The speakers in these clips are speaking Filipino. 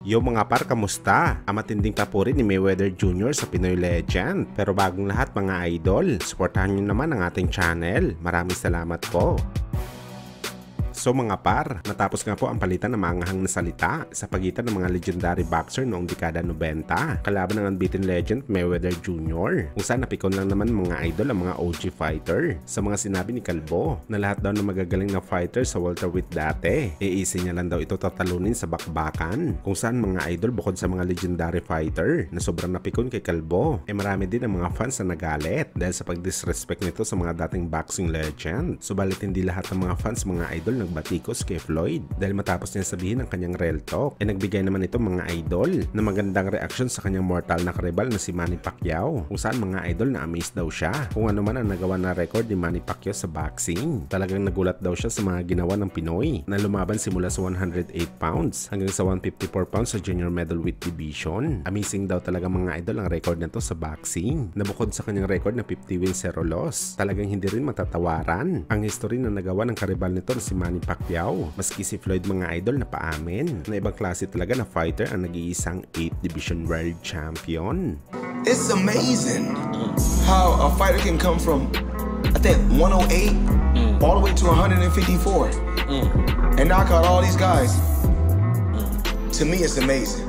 Yo mga par, kamusta? Ang matinding papuri ni Mayweather Jr. sa Pinoy Legend. Pero bagong lahat mga idol, supportahan nyo naman ang ating channel. Maraming salamat po. So mga par, natapos nga po ang palitan ng maanghang na salita sa pagitan ng mga legendary boxer noong dekada 90 kalaban ng unbeaten legend Mayweather Jr. kung saan napikon lang naman mga idol ang mga OG fighter sa mga sinabi ni Kalbo na lahat daw ng magagaling na fighter sa welterweight dati easy niya lang daw ito tatalunin sa bakbakan, kung saan mga idol bukod sa mga legendary fighter na sobrang napikon kay Kalbo marami din ang mga fans na nagalit dahil sa pagdisrespect nito sa mga dating boxing legend. Subalit hindi lahat ng mga fans mga idol batikos kay Floyd dahil matapos niya sabihin ang kanyang real talk nagbigay naman ito mga idol na magandang reaksyon sa kanyang mortal na karibal na si Manny Pacquiao, kung saan mga idol na amaze daw siya kung ano man ang nagawa na record ni Manny Pacquiao sa boxing. Talagang nagulat daw siya sa mga ginawa ng Pinoy na lumaban simula sa 108 pounds hanggang sa 154 pounds sa junior middleweight division. Amazing daw talaga mga idol ang record na to sa boxing na bukod sa kanyang record na 50 wins 0 loss, talagang hindi rin matatawaran ang history na nagawa ng karibal nito na si Manny Pacquiao. Maski si Floyd mga idol na paamin na ibang klase talaga na fighter ang nag-iisang 8th Division World Champion. It's amazing how a fighter can come from, I think, 108 all the way to 154 and knock out all these guys. To me, it's amazing.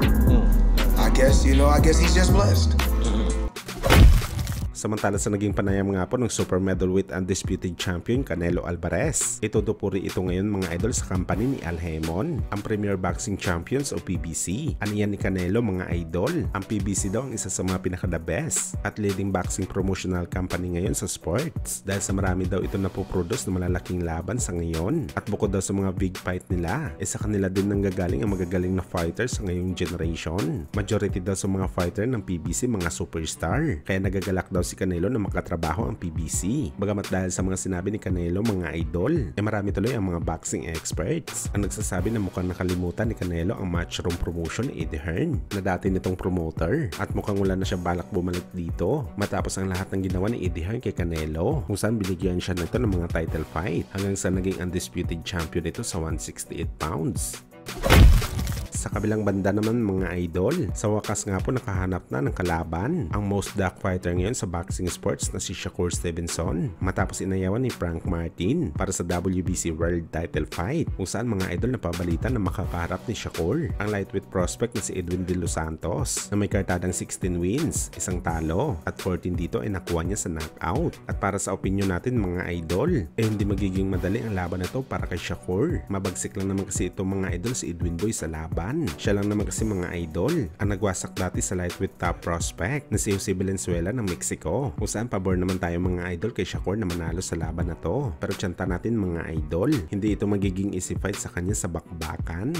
I guess he's just blessed. Samantala sa naging panayam nga po ng super middleweight undisputed champion Canelo Alvarez, itutupuri ito ngayon mga idol sa company ni Al Haymon, ang Premier Boxing Champions o PBC. Ano yan ni Canelo mga idol? Ang PBC daw ang isa sa mga pinaka-the best at leading boxing promotional company ngayon sa sports dahil sa marami daw ito napoproduce na malalaking laban sa ngayon. At bukod daw sa mga big fight nila, sa kanila din nanggagaling ang magagaling na fighters sa ngayong generation. Majority daw sa mga fighter ng PBC mga superstar, kaya nagagalak daw si Canelo na makatrabaho ang PBC. Bagamat dahil sa mga sinabi ni Canelo mga idol, marami tuloy ang mga boxing experts ang nagsasabi na mukhang nakalimutan ni Canelo ang matchroom promotion ni Eddie Hearn na dati nitong promoter at mukhang wala na siya balak bumalik dito matapos ang lahat ng ginawa ni Eddie Hearn kay Canelo, kung saan binigyan siya nito ng mga title fight hanggang sa naging undisputed champion ito sa 168 pounds. Sa kabilang banda naman mga idol, sa wakas nga po nakahanap na ng kalaban ang most dark fighter ngayon sa boxing sports na si Shakur Stevenson matapos inayawan ni Frank Martin para sa WBC World Title Fight, kung saan mga idol napabalitan na makakaharap ni Shakur ang lightweight prospect na si Edwin De Los Santos na may kartadang 16 wins, isang talo at 14 dito ay nakuha niya sa knockout. At para sa opinion natin mga idol, hindi magiging madali ang laban na to para kay Shakur. Mabagsik lang naman kasi ito mga idol si Edwin Boy sa laban. Siya lang naman kasi mga idol ang nagwasak dati sa lightweight top prospect na si Jose Valenzuela ng Mexico, kung saan pabor naman tayo mga idol kay Shakur na manalo sa laban na to. Pero tiyanta natin mga idol, hindi ito magiging easy fight sa kanya sa bakbakan.